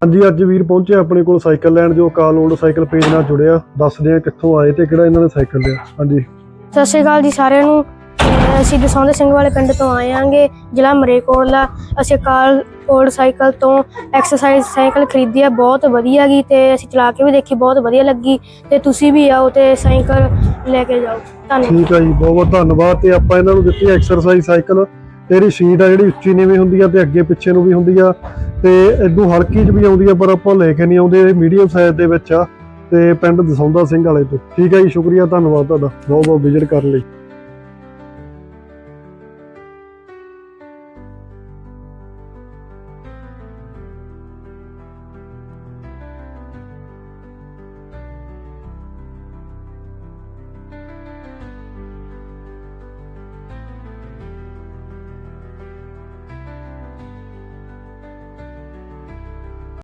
ਹਾਂਜੀ ਅੱਜ ਵੀਰ ਪਹੁੰਚੇ ਆਪਣੇ ਕੋਲ ਸਾਈਕਲ ਲੈਣ, ਜੋ ਅਕਾਲ ਓਲਡ ਸਾਈਕਲ ਪੇਜ ਨਾਲ ਜੁੜਿਆ। ਦੱਸਦੇ ਆ ਕਿੱਥੋਂ ਆਏ ਤੇ ਕਿਹੜਾ ਇਹਨਾਂ ਨੇ ਸਾਈਕਲ ਲਿਆ। ਹਾਂਜੀ ਸਤਿ ਸ਼੍ਰੀ ਅਕਾਲ ਜੀ ਸਾਰਿਆਂ ਨੂੰ। ਅਸੀਂ ਦਸੌਂਦੇ ਸਿੰਘ ਵਾਲੇ ਪਿੰਡ ਤੋਂ ਆਏ ਆਂਗੇ, ਜ਼ਿਲ੍ਹਾ ਮਰੇਕੋਟਲਾ। ਅਸੀਂ ਅਕਾਲ ਓਲਡ ਸਾਈਕਲ ਤੋਂ ਐਕਸਰਸਾਈਜ਼ ਸਾਈਕਲ ਖਰੀਦੀ ਆ, ਬਹੁਤ ਵਧੀਆ ਗੀ ਤੇ ਅਸੀਂ ਚਲਾ ਕੇ ਵੀ ਦੇਖੀ, ਬਹੁਤ ਵਧੀਆ ਲੱਗੀ। ਤੇ ਤੁਸੀਂ ਵੀ ਆਓ ਤੇ ਸਾਈਕਲ ਲੈ ਕੇ ਜਾਓ। ਧੰਨਵਾਦ। ਠੀਕ ਆ ਜੀ, ਬਹੁਤ ਬਹੁਤ ਧੰਨਵਾਦ। ਤੇ ਆਪਾਂ ਇਹਨਾਂ ਨੂੰ ਦਿੱਤੀ ਐਕਸਰਸਾਈਜ਼ ਸਾਈਕਲ। ਇਹਦੀ ਸੀਟ ਆ ਜਿਹੜੀ ਉੱਚੀ ਨੀਵੀਂ ਹੁੰਦੀ ਆ ਤੇ ਅੱਗੇ ਪਿੱਛੇ ਨੂੰ ਵੀ ਹੁੰਦੀ ਆ ਤੇ ਇਦੋਂ ਹਲਕੀ 'ਚ ਵੀ ਆਉਂਦੀ ਆ, ਪਰ ਆਪਾਂ ਲੈ ਕੇ ਨਹੀਂ ਆਉਂਦੇ। ਇਹ ਮੀਡੀਅਮ ਸਾਈਜ਼ ਦੇ ਵਿੱਚ ਆ ਤੇ ਪਿੰਡ ਦਸੌਂਦਾ ਸਿੰਘ ਵਾਲੇ ਤੋਂ। ਠੀਕ ਆ ਜੀ, ਸ਼ੁਕਰੀਆ, ਧੰਨਵਾਦ ਤੁਹਾਡਾ ਬਹੁਤ ਬਹੁਤ ਵਿਜ਼ਿਟ ਕਰਨ ਲਈ।